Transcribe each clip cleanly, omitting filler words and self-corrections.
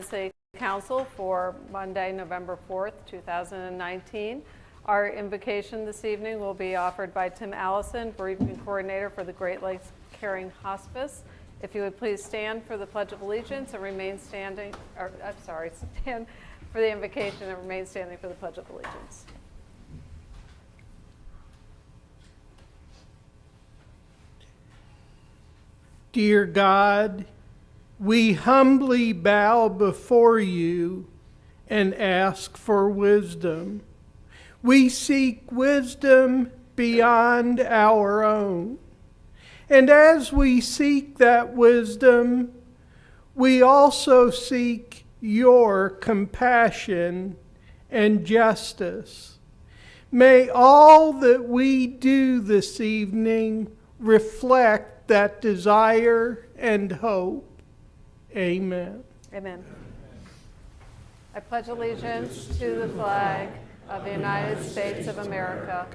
City Council for Monday, November 4th, 2019. Our invocation this evening will be offered by Tim Allison, Bereavement Coordinator for the Great Lakes Caring Hospice. If you would please stand for the Pledge of Allegiance and remain standing, stand for the invocation and remain standing for the Pledge of Allegiance. Dear God, we humbly bow before you and ask for wisdom. We seek wisdom beyond our own. And as we seek that wisdom, we also seek your compassion and justice. May all that we do this evening reflect that desire and hope. Amen. Amen. I pledge allegiance to the flag of the United States of America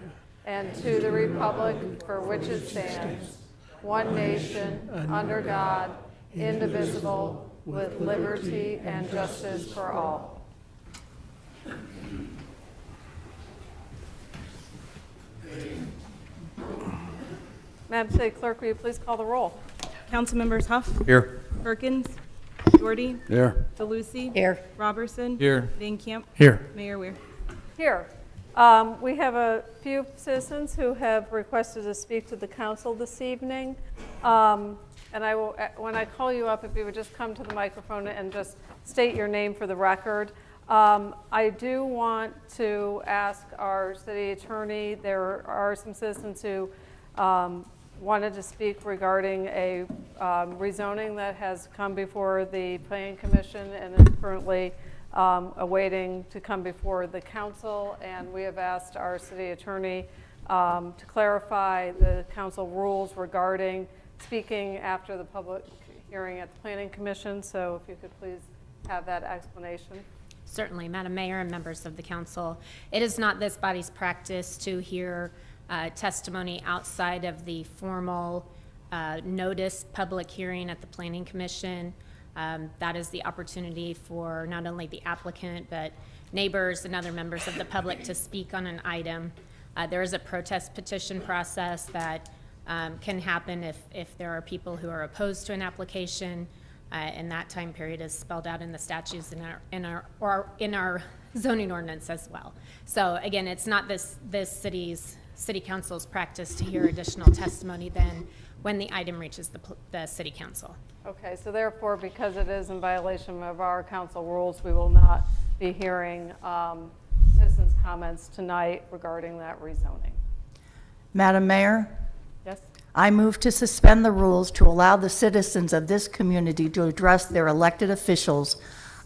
and to the republic for which it stands, one nation, under God, indivisible, with liberty and justice for all. Madam City Clerk, will you please call the roll? Councilmembers Huff. Here. Perkins. Doherty. Here. DeLucy. Here. Robertson. Here. Van Camp. Here. Mayor Weir. Here. We have a few citizens who have requested to speak to the council this evening. And I will, when I call you up, if you would just come to the microphone and just state your name for the record. I do want to ask our city attorney, there are some citizens who wanted to speak regarding a rezoning that has come before the Planning Commission and is currently awaiting to come before the council. And we have asked our city attorney to clarify the council rules regarding speaking after the public hearing at the Planning Commission. So if you could please have that explanation. Certainly, Madam Mayor and members of the council. It is not this body's practice to hear testimony outside of the formal noticed public hearing at the Planning Commission. That is the opportunity for not only the applicant, but neighbors and other members of the public to speak on an item. There is a protest petition process that can happen if there are people who are opposed to an application, and that time period is spelled out in the statutes in our zoning ordinance as well. So again, it's not this city council's practice to hear additional testimony than when the item reaches the city council. Okay, so therefore, because it is in violation of our council rules, we will not be hearing citizens' comments tonight regarding that rezoning. Madam Mayor, Yes? I move to suspend the rules to allow the citizens of this community to address their elected officials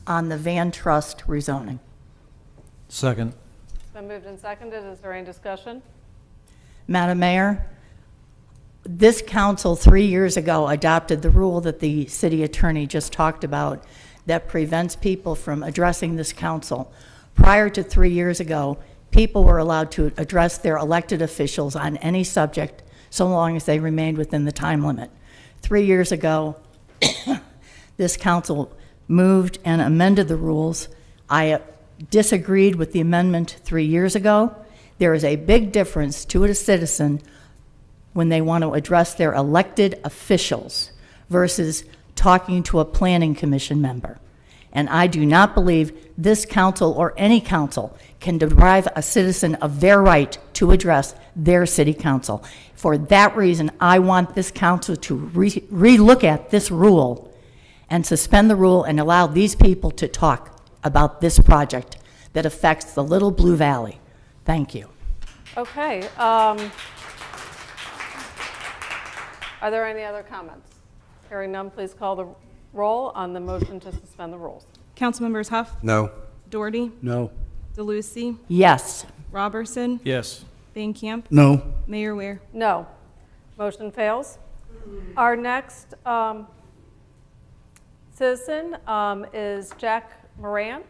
on the Van Trust rezoning. Second. It's been moved and seconded. Is there any discussion? Madam Mayor, this council 3 years ago adopted the rule that the city attorney just talked about that prevents people from addressing this council. Prior to 3 years ago, people were allowed to address their elected officials on any subject so long as they remained within the time limit. 3 years ago, this council moved and amended the rules. I disagreed with the amendment 3 years ago. There is a big difference to a citizen when they want to address their elected officials versus talking to a planning commission member. And I do not believe this council or any council can deprive a citizen of their right to address their city council. For that reason, I want this council to re-look at this rule and suspend the rule and allow these people to talk about this project that affects the Little Blue Valley. Thank you. Okay. Are there any other comments? Hearing none, please call the roll on the motion to suspend the rules. Councilmembers Huff. No. Doherty. No. DeLucy. Yes. Robertson. Yes. Van Camp. No. Mayor Weir. No. Motion fails. Our next citizen is Jack Moran,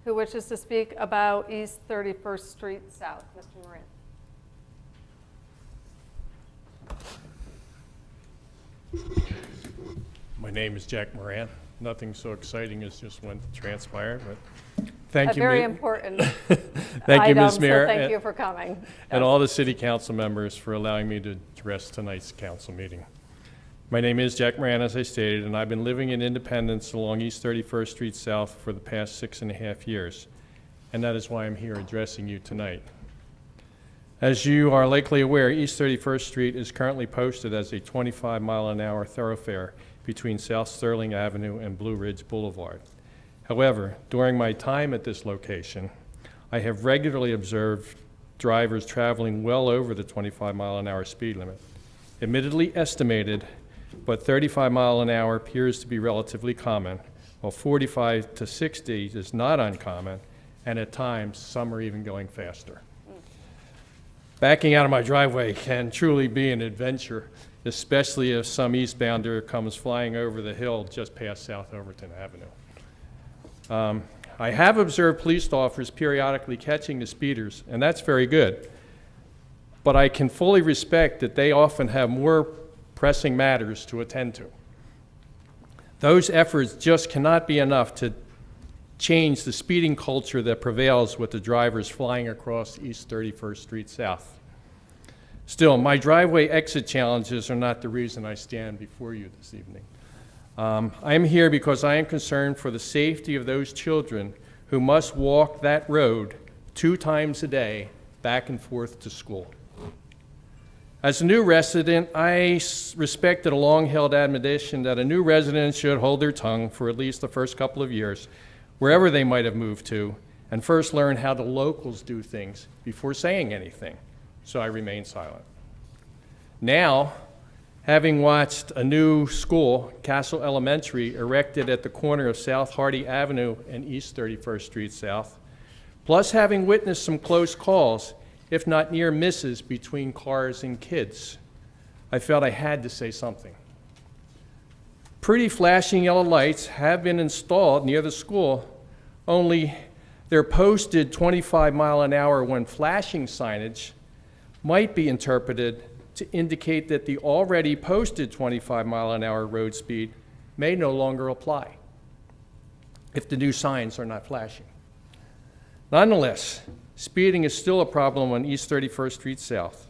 who wishes to speak about East 31st Street South. Mr. Moran. My name is Jack Moran. nothing so exciting as just what transpired, but thank A you. very Ma- important Thank you, item, Ms. Mayor. so thank and- you for coming. And all the city council members for allowing me to address tonight's council meeting. My name is Jack Moran, as I stated, and I've been living in Independence along East 31st Street South for the past 6.5 years, and that is why I'm here addressing you tonight. As you are likely aware, East 31st Street is currently posted as a 25-mile-an-hour thoroughfare between South Sterling Avenue and Blue Ridge Boulevard. However, during my time at this location, I have regularly observed drivers traveling well over the 25-mile-an-hour speed limit. Admittedly estimated, but 35 mile an hour appears to be relatively common, while 45 to 60 is not uncommon, and at times, some are even going faster. Backing out of my driveway can truly be an adventure, especially if some eastbounder comes flying over the hill just past South Overton Avenue. I have observed police officers periodically catching the speeders, and that's very good. But I can fully respect that they often have more pressing matters to attend to. Those efforts just cannot be enough to change the speeding culture that prevails with the drivers flying across East 31st Street South. Still, my driveway exit challenges are not the reason I stand before you this evening. I am here because I am concerned for the safety of those children who must walk that road 2 times a day back and forth to school. As a new resident, I respected a long-held admonition that a new resident should hold their tongue for at least the first couple of years, wherever they might have moved to, and first learn how the locals do things before saying anything. So I remained silent. Now, having watched a new school, Castle Elementary, erected at the corner of South Hardy Avenue and East 31st Street South, plus having witnessed some close calls, if not near misses, between cars and kids, I felt I had to say something. Pretty flashing yellow lights have been installed near the school, only their posted 25 mile an hour when flashing signage might be interpreted to indicate that the already posted 25 mile an hour road speed may no longer apply if the new signs are not flashing. Nonetheless, speeding is still a problem on East 31st Street South.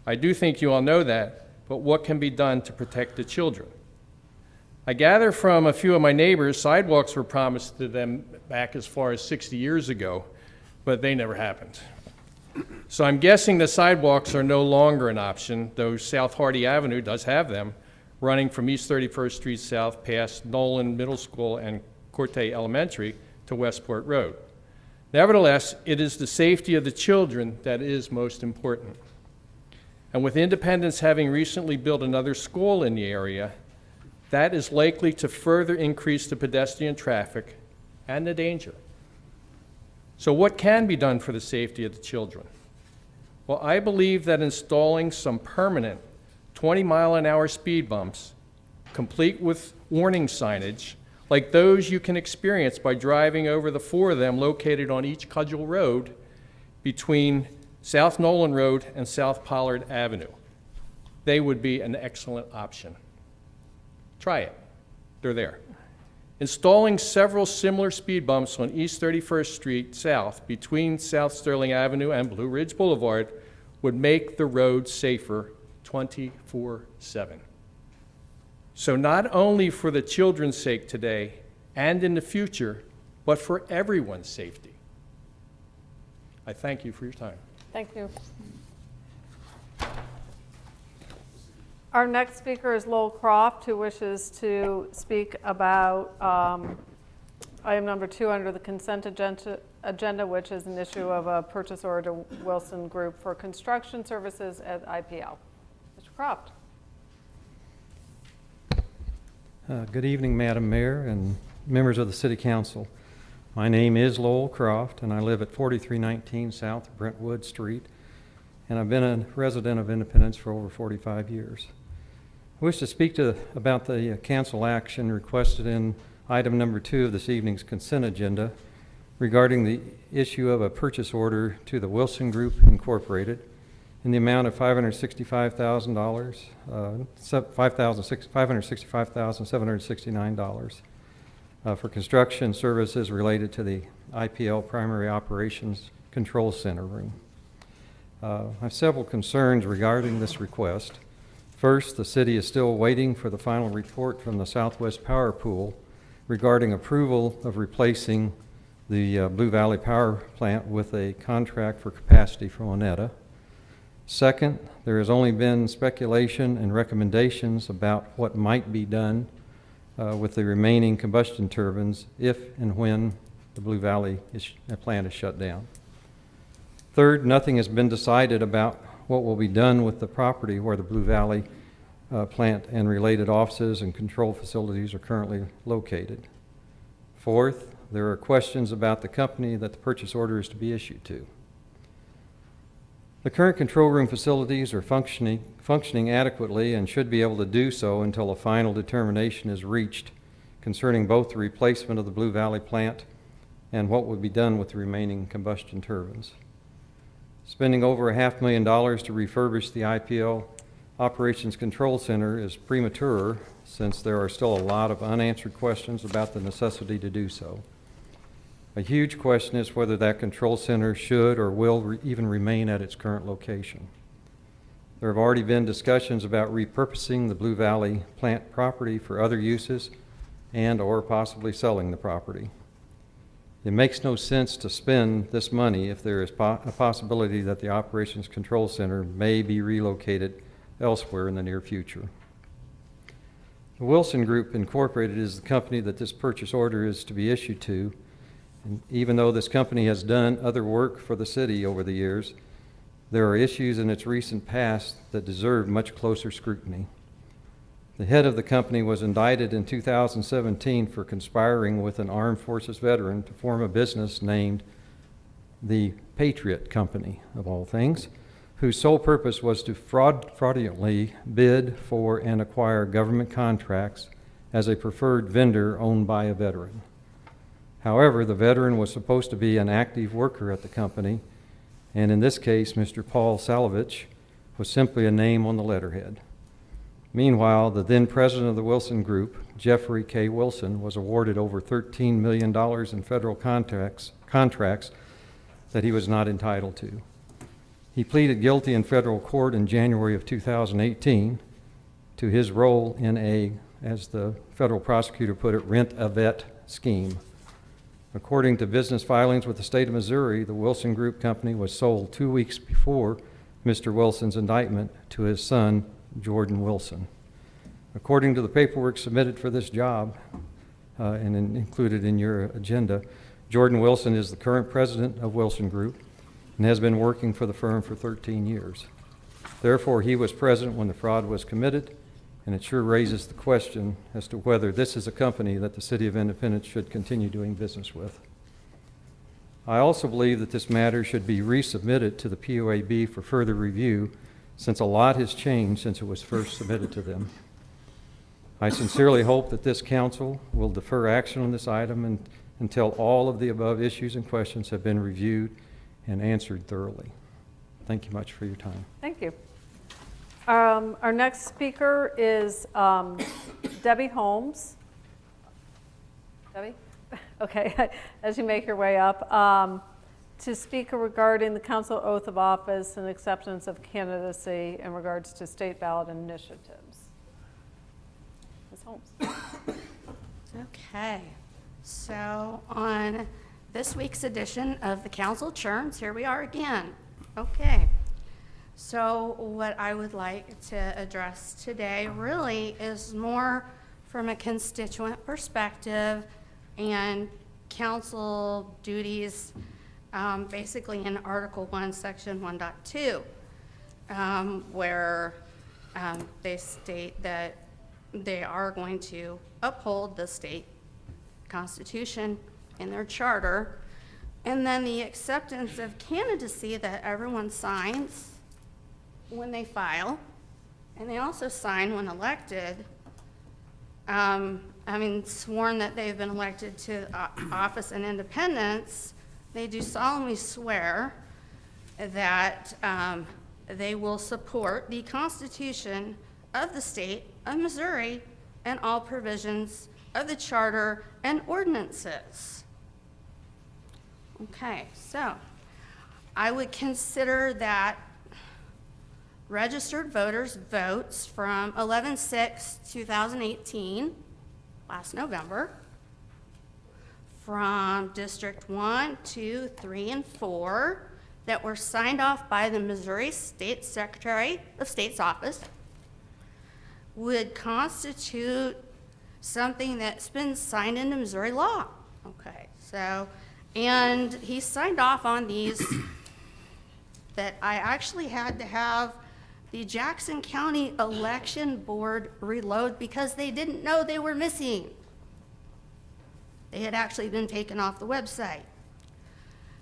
I do think you all know that, but what can be done to protect the children? I gather from a few of my neighbors, sidewalks were promised to them back as far as 60 years ago, but they never happened. So I'm guessing the sidewalks are no longer an option, though South Hardy Avenue does have them, running from East 31st Street South past Nolan Middle School and Corte Elementary to Westport Road. Nevertheless, it is the safety of the children that is most important. And with Independence having recently built another school in the area, that is likely to further increase the pedestrian traffic and the danger. So what can be done for the safety of the children? Well, I believe that installing some permanent 20 mile an hour speed bumps, complete with warning signage, like those you can experience by driving over the 4 of them located on each Cudgel Road between South Nolan Road and South Pollard Avenue. They would be an excellent option. Try it. They're there. Installing several similar speed bumps on East 31st Street South between South Sterling Avenue and Blue Ridge Boulevard would make the road safer 24/7. So not only for the children's sake today and in the future, but for everyone's safety. I thank you for your time. Thank you. Our next speaker is Lowell Croft, who wishes to speak about item number 2 under the consent agenda, which is an issue of a purchase order to Wilson Group for construction services at IPL. Mr. Croft. Good evening, Madam Mayor and members of the City Council. My name is Lowell Croft, and I live at 4319 South Brentwood Street, and I've been a resident of Independence for over 45 years. I wish to speak about the council action requested in item number 2 of this evening's consent agenda regarding the issue of a purchase order to the Wilson Group Incorporated in the amount of $565,769. for construction services related to the IPL Primary Operations Control Center room. I have several concerns regarding this request. First, the city is still waiting for the final report from the Southwest Power Pool regarding approval of replacing the Blue Valley Power Plant with a contract for capacity from Onetta. Second, there has only been speculation and recommendations about what might be done with the remaining combustion turbines if and when the Blue Valley plant is shut down. Third, nothing has been decided about what will be done with the property where the Blue Valley plant and related offices and control facilities are currently located. Fourth, there are questions about the company that the purchase order is to be issued to. The current control room facilities are functioning adequately and should be able to do so until a final determination is reached concerning both the replacement of the Blue Valley plant and what would be done with the remaining combustion turbines. Spending over $500,000 to refurbish the IPL Operations Control Center is premature since there are still a lot of unanswered questions about the necessity to do so. A huge question is whether that control center should or will even remain at its current location. There have already been discussions about repurposing the Blue Valley plant property for other uses and or possibly selling the property. It makes no sense to spend this money if there is a possibility that the Operations Control Center may be relocated elsewhere in the near future. The Wilson Group Incorporated is the company that this purchase order is to be issued to, and even though this company has done other work for the city over the years, there are issues in its recent past that deserve much closer scrutiny. The head of the company was indicted in 2017 for conspiring with an armed forces veteran to form a business named the Patriot Company, of all things, whose sole purpose was to fraudulently bid for and acquire government contracts as a preferred vendor owned by a veteran. However, the veteran was supposed to be an active worker at the company, and in this case, Mr. Paul Salovich was simply a name on the letterhead. Meanwhile, the then president of the Wilson Group, Jeffrey K. Wilson, was awarded over $13 million in federal contracts that he was not entitled to. He pleaded guilty in federal court in January of 2018 to his role in a, as the federal prosecutor put it, rent-a-vet scheme. According to business filings with the state of Missouri, the Wilson Group Company was sold 2 weeks before Mr. Wilson's indictment to his son, Jordan Wilson. According to the paperwork submitted for this job and included in your agenda, Jordan Wilson is the current president of Wilson Group and has been working for the firm for 13 years. Therefore, he was present when the fraud was committed, and it sure raises the question as to whether this is a company that the City of Independence should continue doing business with. I also believe that this matter should be resubmitted to the POAB for further review, since a lot has changed since it was first submitted to them. I sincerely hope that this council will defer action on this item until all of the above issues and questions have been reviewed and answered thoroughly. Thank you much for your time. Thank you. Our next speaker is Debbie Holmes. Debbie? Okay, as you make your way up, to speak regarding the council oath of office and acceptance of candidacy in regards to state ballot initiatives. Ms. Holmes. Okay, so on this week's edition of the Council Churns, here we are again. Okay, so what I would like to address today really is more from a constituent perspective and council duties, basically in Article 1, Section 1.2, where they state that they are going to uphold the state constitution in their charter, and then the acceptance of candidacy that everyone signs when they file, and they also sign when elected, having sworn that they've been elected to office and independence, they do solemnly swear that they will support the Constitution of the state of Missouri and all provisions of the charter and ordinances. Okay, so I would consider that registered voters' votes from 11/6/2018, last November, from District 1, 2, 3, and 4, that were signed off by the Missouri State Secretary of State's office, would constitute something that's been signed into Missouri law. Okay, so, and he signed off on these that I actually had to have the Jackson County Election Board reload because they didn't know they were missing. They had actually been taken off the website.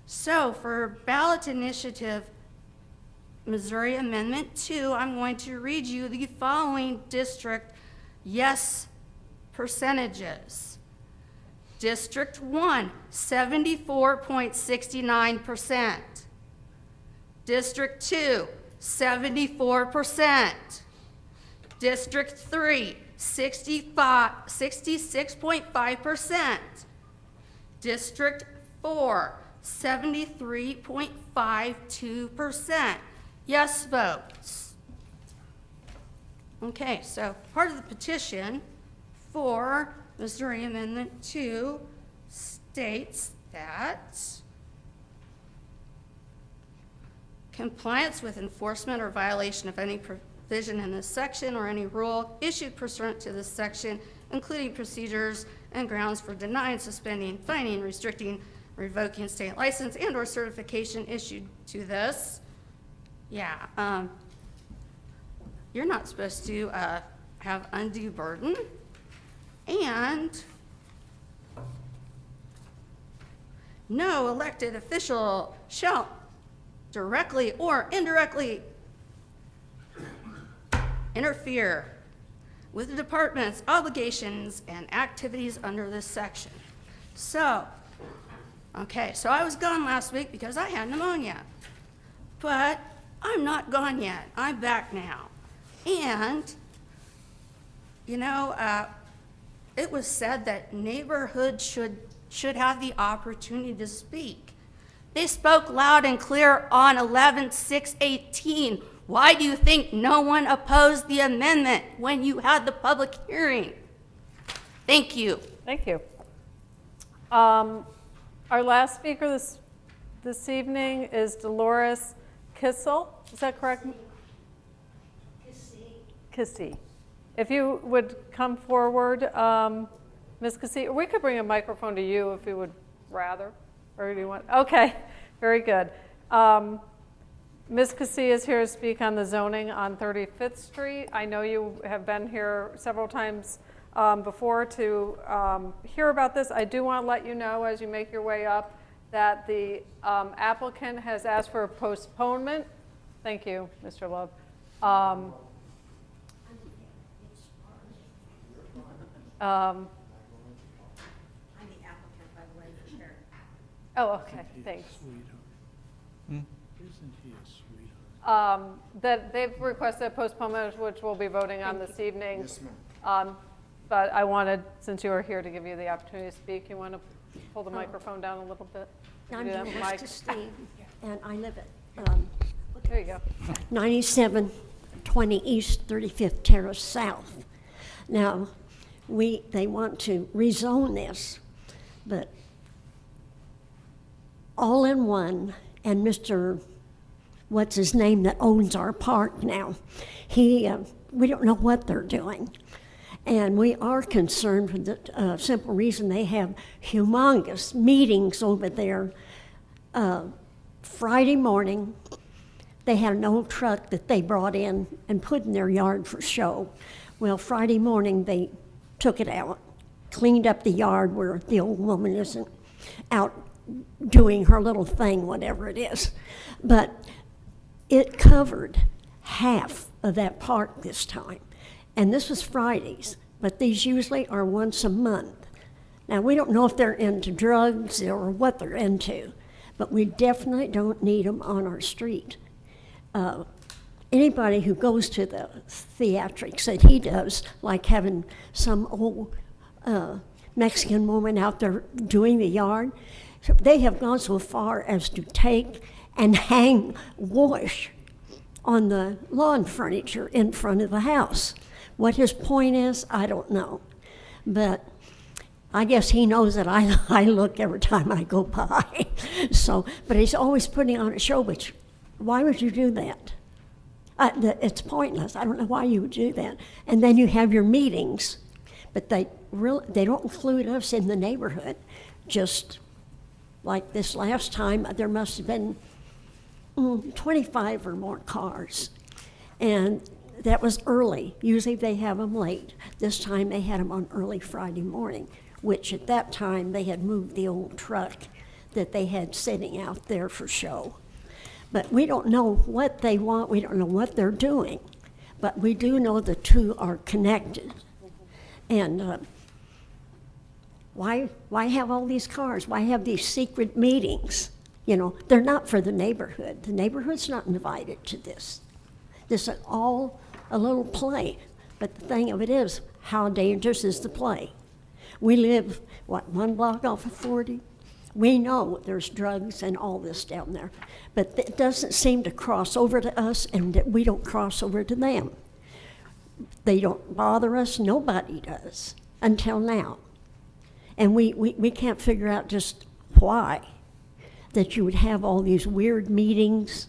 So for ballot initiative Missouri Amendment 2, I'm going to read you the following district yes percentages. District 1, 74.69%. District 2, 74%. District 3, 66.5%. District 4, 73.52% yes votes. Okay, so part of the petition for Missouri Amendment 2 states that compliance with enforcement or violation of any provision in this section or any rule issued pursuant to this section, including procedures and grounds for denying, suspending, fining, restricting, revoking state license and or certification issued to this. Yeah, you're not supposed to have undue burden, and no elected official shall directly or indirectly interfere with the department's obligations and activities under this section. So, okay, so I was gone last week because I had pneumonia, but I'm not gone yet. I'm back now. And, you know, it was said that neighborhoods should have the opportunity to speak. They spoke loud and clear on 11/6/18. Why do you think no one opposed the amendment when you had the public hearing? Thank you. Thank you. Our last speaker this evening is Dolores Kissel. Is that correct? Kissy. If you would come forward, Ms. Kissy, we could bring a microphone to you if you would rather, or do you want? Okay, very good. Ms. Kissy is here to speak on the zoning on 35th Street. I know you have been here several times before to hear about this. I do want to let you know as you make your way up that the applicant has asked for a postponement. Thank you, Mr. Love. I'm the applicant, by the way, for sure. Oh, okay, thanks. Isn't he a sweetheart? That they've requested a postponement, which we'll be voting on this evening. Yes, ma'am. But I wanted, since you are here, to give you the opportunity to speak. You want to pull the microphone down a little bit? I'm Do that, Dolores Mike? Christine, and I live at There you go. 9720 East 35th Terrace South. Now, they want to rezone this, but All in One and Mr. what's his name that owns our park now, we don't know what they're doing. And we are concerned for the simple reason they have humongous meetings over there. Friday morning, they had an old truck that they brought in and put in their yard for show. Well, Friday morning, they took it out, cleaned up the yard where the old woman isn't out doing her little thing, whatever it is. But it covered half of that park this time. And this was Fridays, but these usually are once a month. Now, we don't know if they're into drugs or what they're into, but we definitely don't need them on our street. Anybody who goes to the theatrics that he does, like having some old Mexican woman out there doing the yard. So they have gone so far as to take and hang wash on the lawn furniture in front of the house. What his point is, I don't know. But I guess he knows that I look every time I go by. So, but he's always putting on a show, which, why would you do that? It's pointless. I don't know why you would do that. And then you have your meetings, but they don't include us in the neighborhood. Just like this last time, there must have been 25 or more cars. And that was early. Usually they have them late. This time they had them on early Friday morning, which at that time they had moved the old truck that they had sitting out there for show. But we don't know what they want. We don't know what they're doing. But we do know the two are connected. And why have all these cars? Why have these secret meetings? You know, they're not for the neighborhood. The neighborhood's not invited to this. This is all a little play. But the thing of it is, how dangerous is the play? We live, one block off of 40? We know there's drugs and all this down there. But it doesn't seem to cross over to us, and that we don't cross over to them. They don't bother us. Nobody does until now. And we can't figure out just why that you would have all these weird meetings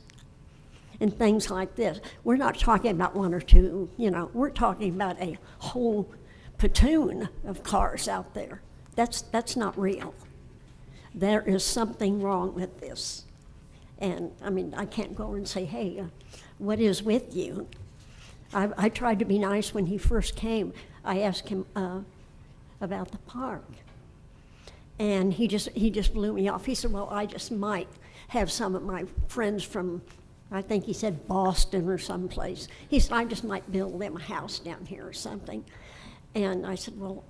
and things like this. We're not talking about one or two, you know, we're talking about a whole platoon of cars out there. That's not real. There is something wrong with this. And I mean, I can't go and say, hey, what is with you? I tried to be nice when he first came. I asked him about the park. And he just blew me off. He said, well, I just might have some of my friends from, I think he said Boston or someplace. He said, I just might build them a house down here or something. And I said, well,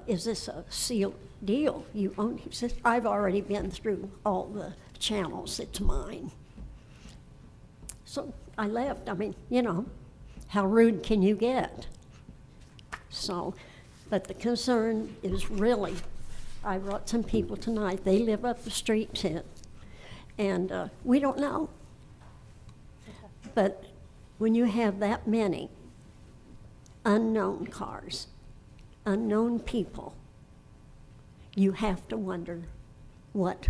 is this a sealed deal you own? He said, I've already been through all the channels. It's mine. So I left. I mean, you know, how rude can you get? So, but the concern is really, I brought some people tonight. They live up the street too. And we don't know. But when you have that many unknown cars, unknown people, you have to wonder what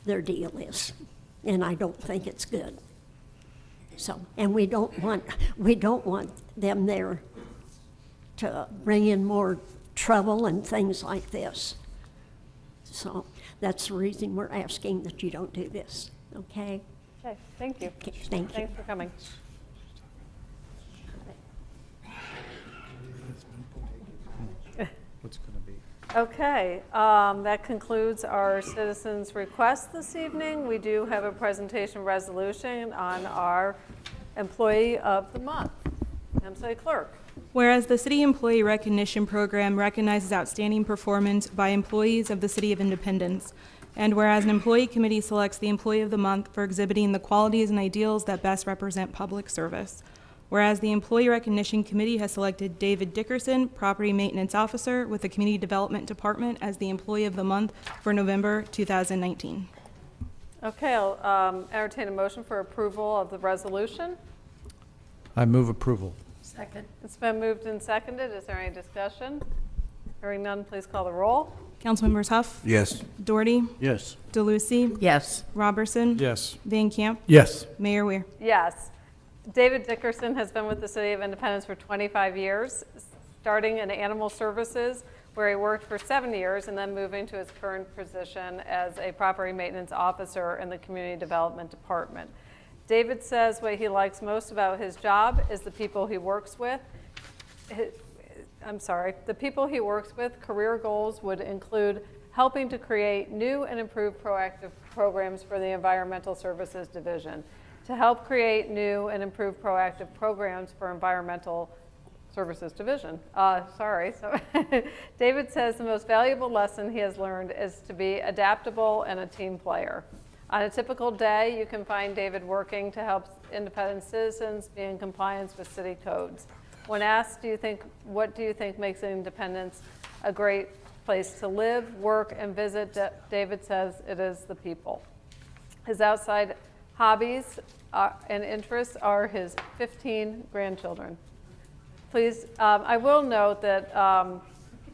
their deal is. And I don't think it's good. So, and we don't want them there to bring in more trouble and things like this. So that's the reason we're asking that you don't do this, okay? Okay, thank you. Okay, thank you. Thanks for coming. What's going to be? Okay, that concludes our citizens' request this evening. We do have a presentation resolution on our Employee of the Month. Madam City Clerk. Whereas the City Employee Recognition Program recognizes outstanding performance by employees of the City of Independence, and whereas an employee committee selects the Employee of the Month for exhibiting the qualities and ideals that best represent public service. Whereas the Employee Recognition Committee has selected David Dickerson, Property Maintenance Officer with the Community Development Department, as the Employee of the Month for November 2019. Okay, I'll entertain a motion for approval of the resolution. I move approval. Second. It's been moved and seconded. Is there any discussion? Hearing none, please call the roll. Councilmembers Huff, Yes. Doherty, Yes. DeLucy, Yes. Robertson, Yes. Van Camp, Yes. Mayor Weir. Yes. David Dickerson has been with the City of Independence for 25 years, starting in animal services, where he worked for 7 years, and then moving to his current position as a property maintenance officer in the Community Development Department. David says what he likes most about his job is the people he works with. The people he works with, career goals would include helping to create new and improved proactive programs for the Environmental Services Division. To help create new and improved proactive programs for Environmental Services Division. David says the most valuable lesson he has learned is to be adaptable and a team player. On a typical day, you can find David working to help independent citizens be in compliance with city codes. When asked, what do you think makes Independence a great place to live, work, and visit, David says it is the people. His outside hobbies and interests are his 15 grandchildren. Please, I will note that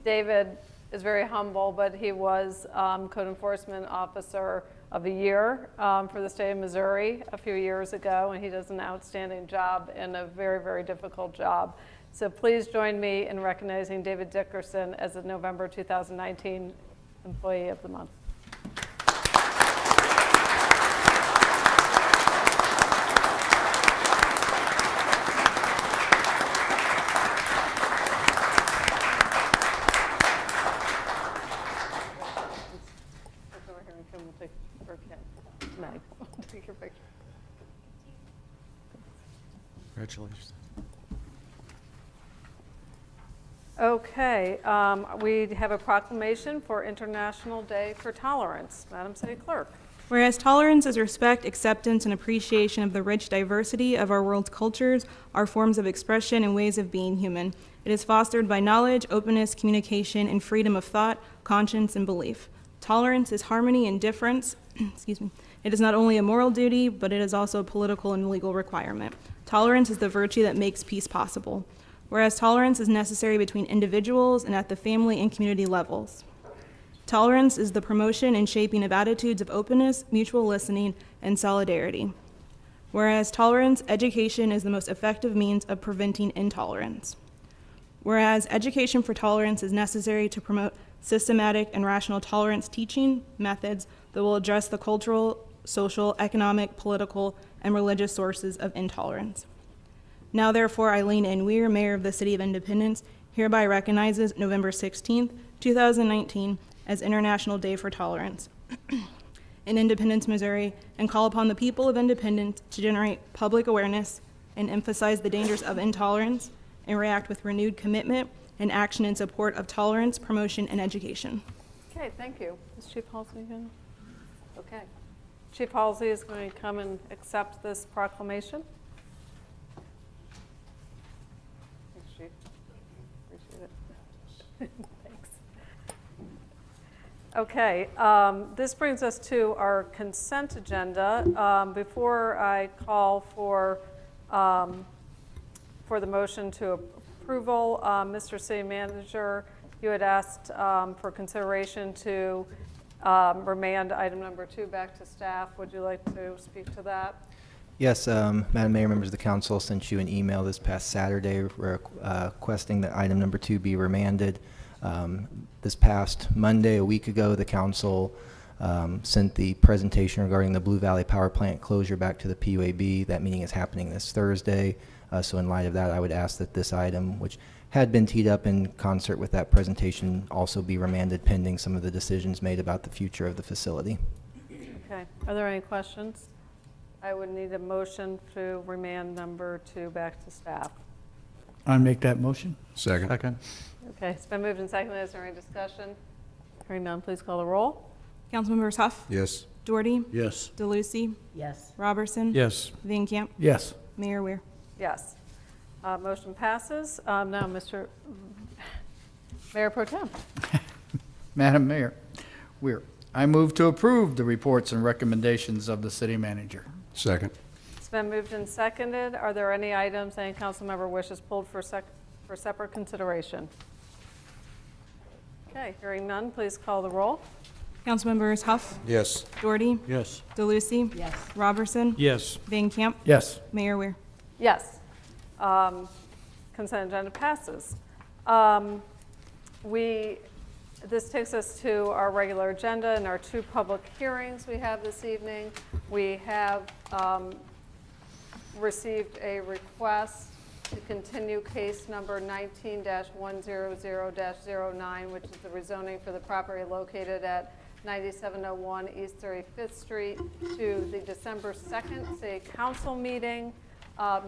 David is very humble, but he was Code Enforcement Officer of the Year for the state of Missouri a few years ago, and he does an outstanding job and a very, very difficult job. So please join me in recognizing David Dickerson as the November 2019 Employee of the Month. Take your picture. Congratulations. Okay, we have a proclamation for International Day for Tolerance. Madam City Clerk. Whereas tolerance is respect, acceptance, and appreciation of the rich diversity of our world's cultures, our forms of expression, and ways of being human. It is fostered by knowledge, openness, communication, and freedom of thought, conscience, and belief. Tolerance is harmony and difference. Excuse me. It is not only a moral duty, but it is also a political and legal requirement. Tolerance is the virtue that makes peace possible. Whereas tolerance is necessary between individuals and at the family and community levels. Tolerance is the promotion and shaping of attitudes of openness, mutual listening, and solidarity. Whereas tolerance, education is the most effective means of preventing intolerance. Whereas education for tolerance is necessary to promote systematic and rational tolerance teaching methods that will address the cultural, social, economic, political, and religious sources of intolerance. Now, therefore, Eileen N. Weir, Mayor of the City of Independence, hereby recognizes November 16th, 2019, as International Day for Tolerance in Independence, Missouri, and call upon the people of Independence to generate public awareness and emphasize the dangers of intolerance and react with renewed commitment and action in support of tolerance, promotion, and education. Okay, thank you. Is Chief Halsey going? Okay. Chief Halsey is going to come and accept this proclamation. Thanks, Chief. Appreciate it. Thanks. Okay, this brings us to our consent agenda. Before I call for the motion to approval, Mr. City Manager, you had asked for consideration to remand item number 2 back to staff. Would you like to speak to that? Yes, Madam Mayor, members of the council, sent you an email this past Saturday requesting that item number 2 be remanded. This past Monday, a week ago, the council sent the presentation regarding the Blue Valley Power Plant closure back to the PUAB. That meeting is happening this Thursday. So in light of that, I would ask that this item, which had been teed up in concert with that presentation, also be remanded pending some of the decisions made about the future of the facility. Okay. Are there any questions? I would need a motion to remand number 2 back to staff. I make that motion. Second. Second. Okay, it's been moved and seconded. Is there any discussion? Hearing none, please call the roll. Councilmembers Huff, Yes. Doherty, Yes. DeLucy, Yes. Robertson, Yes. Van Camp, Yes. Mayor Weir. Yes. Motion passes. Now, Mr. Mayor Pro Tem. Madam Mayor, I move to approve the reports and recommendations of the city manager. Second. It's been moved and seconded. Are there any items any council member wishes pulled for separate consideration? Okay, hearing none, please call the roll. Councilmembers Huff, Yes. Doherty, Yes. DeLucy, Yes. Robertson, Yes. Van Camp, Yes. Mayor Weir. Yes. Consent agenda passes. This takes us to our regular agenda and our 2 public hearings we have this evening. We have received a request to continue case number 19-100-09, which is the rezoning for the property located at 9701 East 35th Street to the December 2nd City Council meeting.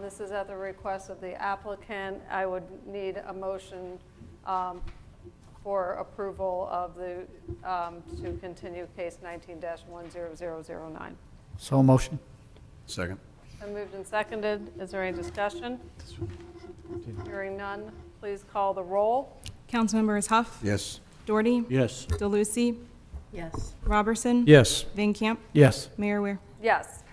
This is at the request of the applicant. I would need a motion for approval of the, to continue case 19-100-09. So motion. Second. Been moved and seconded. Is there any discussion? Hearing none, please call the roll. Councilmembers Huff, Yes. Doherty, Yes. DeLucy, Yes. Robertson. Yes. Van Camp, Yes. Mayor Weir. Yes.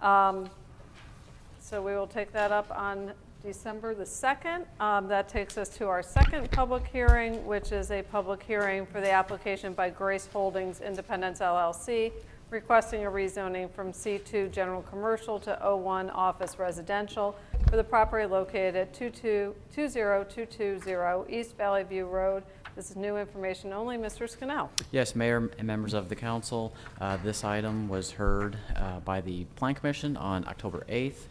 So we will take that up on December the 2nd. That takes us to our second public hearing, which is a public hearing for the application by Grace Holdings Independence LLC, requesting a rezoning from C2 General Commercial to O1 Office Residential for the property located at 20220 East Valley View Road. This is new information only. Mr. Scannell. Yes, Mayor and members of the council, this item was heard by the Plan Commission on October 8th.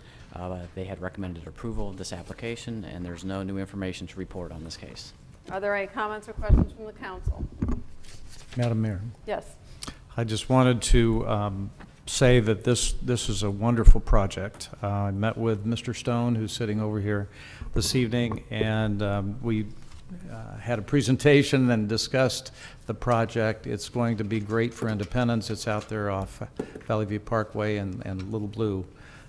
They had recommended approval of this application, and there's no new information to report on this case. Are there any comments or questions from the council? Madam Mayor, Yes. I just wanted to say that this is a wonderful project. I met with Mr. Stone, who's sitting over here this evening, and we had a presentation and discussed the project. It's going to be great for Independence. It's out there off Valley View Parkway and Little Blue.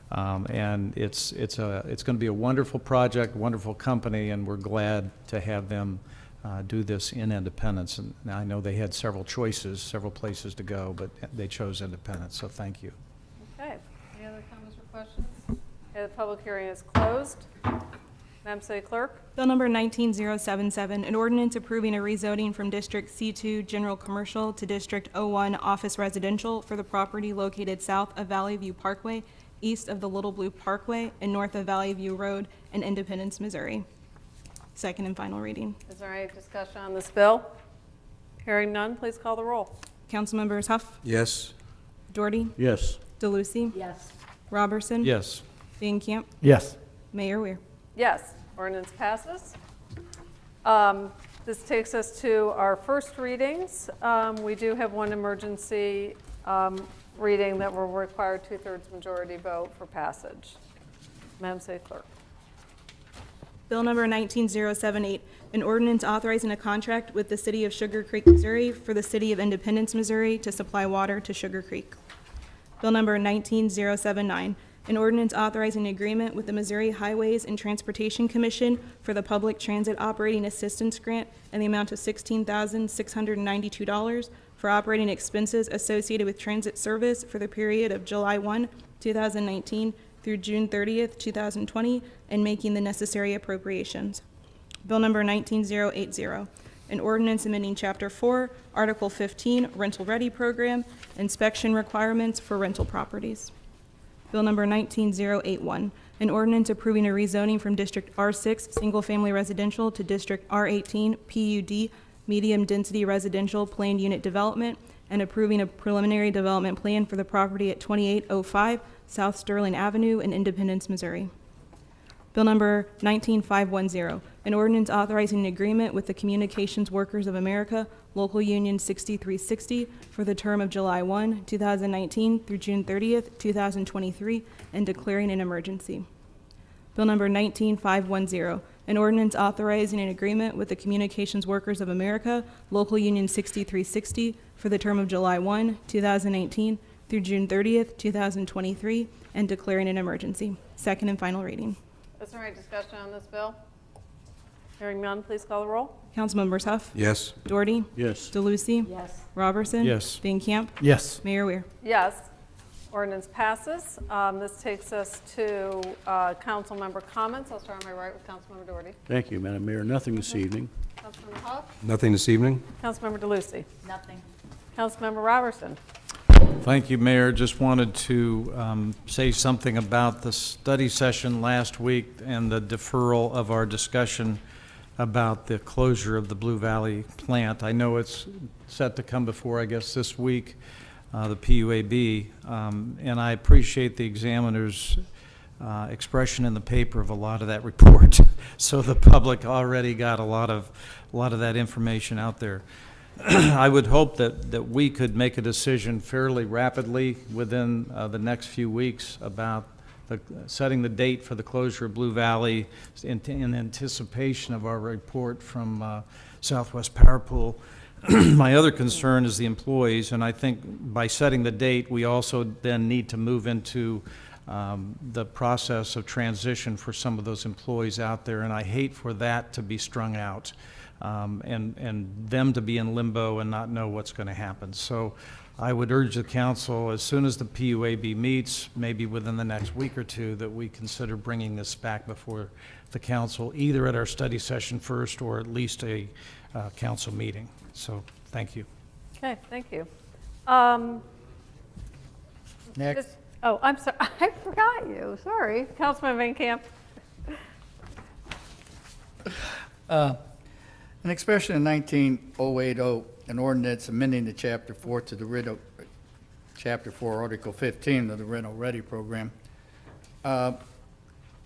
And it's going to be a wonderful project, wonderful company, and we're glad to have them do this in Independence. And I know they had several choices, several places to go, but they chose Independence, so thank you. Okay. Any other comments or questions? Okay, the public hearing is closed. Madam City Clerk? Bill number 19077, an ordinance approving a rezoning from District C2 General Commercial to District O1 Office Residential for the property located south of Valley View Parkway, east of the Little Blue Parkway, and north of Valley View Road in Independence, Missouri. Second and final reading. Is there any discussion on this bill? Hearing none, please call the roll. Councilmembers Huff, Yes. Doherty, Yes. DeLucy, Yes. Robertson. Yes. Van Camp, Yes. Mayor Weir. Yes, ordinance passes. This takes us to our first readings. We do have one emergency reading that will require 2/3 majority vote for passage. Madam City Clerk. Bill number 19078, an ordinance authorizing a contract with the City of Sugar Creek, Missouri for the City of Independence, Missouri to supply water to Sugar Creek. Bill number 19079, an ordinance authorizing an agreement with the Missouri Highways and Transportation Commission for the Public Transit Operating Assistance Grant in the amount of $16,692 for operating expenses associated with transit service for the period of July 1, 2019 through June 30th, 2020, and making the necessary appropriations. Bill number 19080, an ordinance amending Chapter 4, Article 15, Rental Ready Program, inspection requirements for rental properties. Bill number 19081, an ordinance approving a rezoning from District R6 Single Family Residential to District R18 PUD Medium Density Residential Planned Unit Development and approving a preliminary development plan for the property at 2805 South Sterling Avenue in Independence, Missouri. Bill number 19510, an ordinance authorizing an agreement with the Communications Workers of America, Local Union 6360, for the term of July 1, 2019 through June 30th, 2023, and declaring an emergency. Bill number 19510, an ordinance authorizing an agreement with the Communications Workers of America, Local Union 6360, for the term of July 1, 2018 through June 30th, 2023, and declaring an emergency. Second and final reading. Is there any discussion on this bill? Hearing none, please call the roll. Councilmembers Huff, Yes. Doherty, Yes. DeLucy, Yes. Robertson. Yes. Van Camp, Yes. Mayor Weir. Yes, ordinance passes. This takes us to council member comments. I'll start on my right with Councilmember Doherty. Thank you, Madam Mayor. Nothing this evening. Councilmember Huff, Nothing this evening. Councilmember DeLucy, Nothing. Councilmember Robertson. Thank you, Mayor. Just wanted to say something about the study session last week and the deferral of our discussion about the closure of the Blue Valley plant. I know it's set to come before, I guess, this week, the PUAB, and I appreciate the examiner's expression in the paper of a lot of that report. So the public already got a lot of that information out there. I would hope that we could make a decision fairly rapidly within the next few weeks about setting the date for the closure of Blue Valley in anticipation of our report from Southwest Power Pool. My other concern is the employees, and I think by setting the date, we also then need to move into the process of transition for some of those employees out there, and I hate for that to be strung out, and them to be in limbo and not know what's going to happen. So I would urge the council, as soon as the PUAB meets, maybe within the next week or two, that we consider bringing this back before the council, either at our study session first or at least a council meeting. So thank you. Okay, thank you. Next. Oh, I'm sorry, I forgot you, sorry. Councilman Van Camp. An expression in 19080, an ordinance amending the Chapter 4 to the Chapter 4, Article 15 of the Rental Ready Program.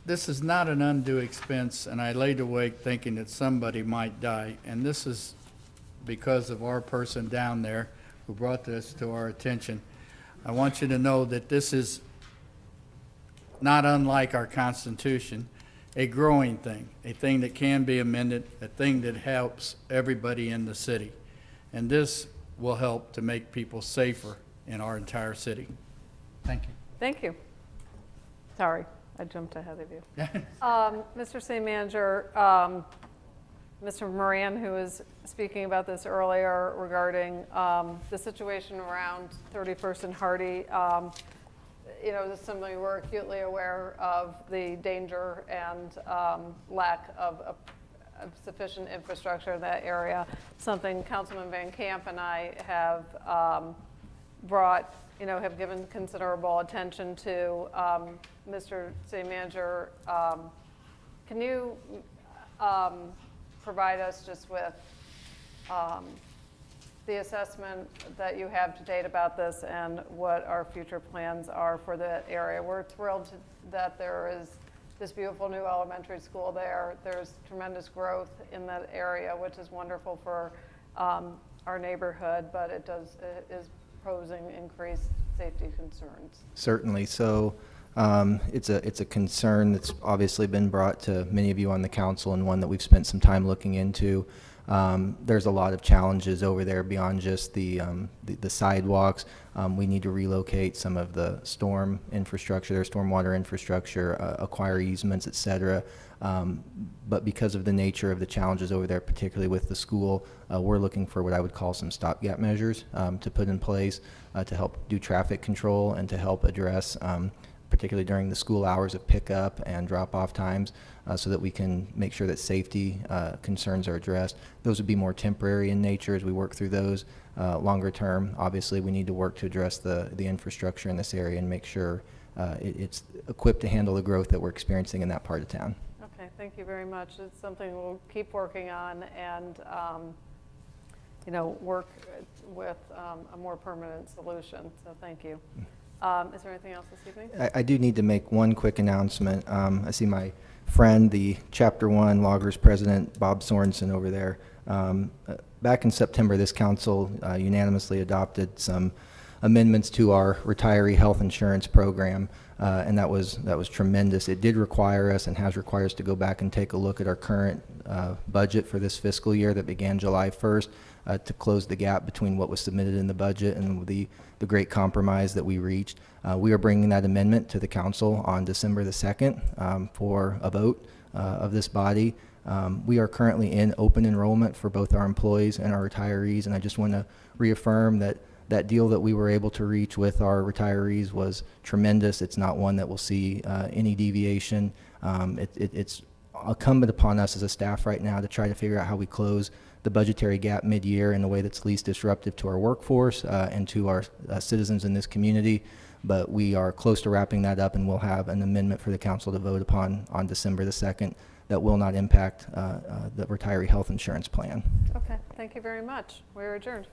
This is not an undue expense, and I laid awake thinking that somebody might die, and this is because of our person down there who brought this to our attention. I want you to know that this is not unlike our Constitution, a growing thing, a thing that can be amended, a thing that helps everybody in the city. And this will help to make people safer in our entire city. Thank you. Thank you. Sorry, I jumped ahead of you. Mr. City Manager, Mr. Moran, who was speaking about this earlier regarding the situation around 31st and Hardy, you know, this is something we're acutely aware of, the danger and lack of sufficient infrastructure in that area. Something Councilman Van Camp and I have brought, you know, have given considerable attention to. Mr. City Manager, can you provide us just with the assessment that you have to date about this and what our future plans are for that area? We're thrilled that there is this beautiful new elementary school there. There's tremendous growth in that area, which is wonderful for our neighborhood, but it is posing increased safety concerns. Certainly. So it's a concern that's obviously been brought to many of you on the council, and one that we've spent some time looking into. There's a lot of challenges over there beyond just the sidewalks. We need to relocate some of the storm infrastructure, their stormwater infrastructure, acquire easements, et cetera. But because of the nature of the challenges over there, particularly with the school, we're looking for what I would call some stopgap measures to put in place to help do traffic control and to help address particularly during the school hours of pickup and drop-off times, so that we can make sure that safety concerns are addressed. Those would be more temporary in nature as we work through those. Longer term, obviously, we need to work to address the infrastructure in this area and make sure it's equipped to handle the growth that we're experiencing in that part of town. Okay, thank you very much. It's something we'll keep working on and you know, work with a more permanent solution. So thank you. Is there anything else this evening? I do need to make one quick announcement. I see my friend, the Chapter 1 Loggers President, Bob Sorensen, over there. Back in September, this council unanimously adopted some amendments to our retiree health insurance program, and that was tremendous. It did require us and has required us to go back and take a look at our current budget for this fiscal year that began July 1st to close the gap between what was submitted in the budget and the great compromise that we reached. We are bringing that amendment to the council on December the 2nd for a vote of this body. We are currently in open enrollment for both our employees and our retirees, and I just want to reaffirm that that deal that we were able to reach with our retirees was tremendous. It's not one that will see any deviation. It's incumbent upon us as a staff right now to try to figure out how we close the budgetary gap mid-year in a way that's least disruptive to our workforce and to our citizens in this community. But we are close to wrapping that up, and we'll have an amendment for the council to vote upon on December the 2nd that will not impact the retiree health insurance plan. Okay, thank you very much. We're adjourned.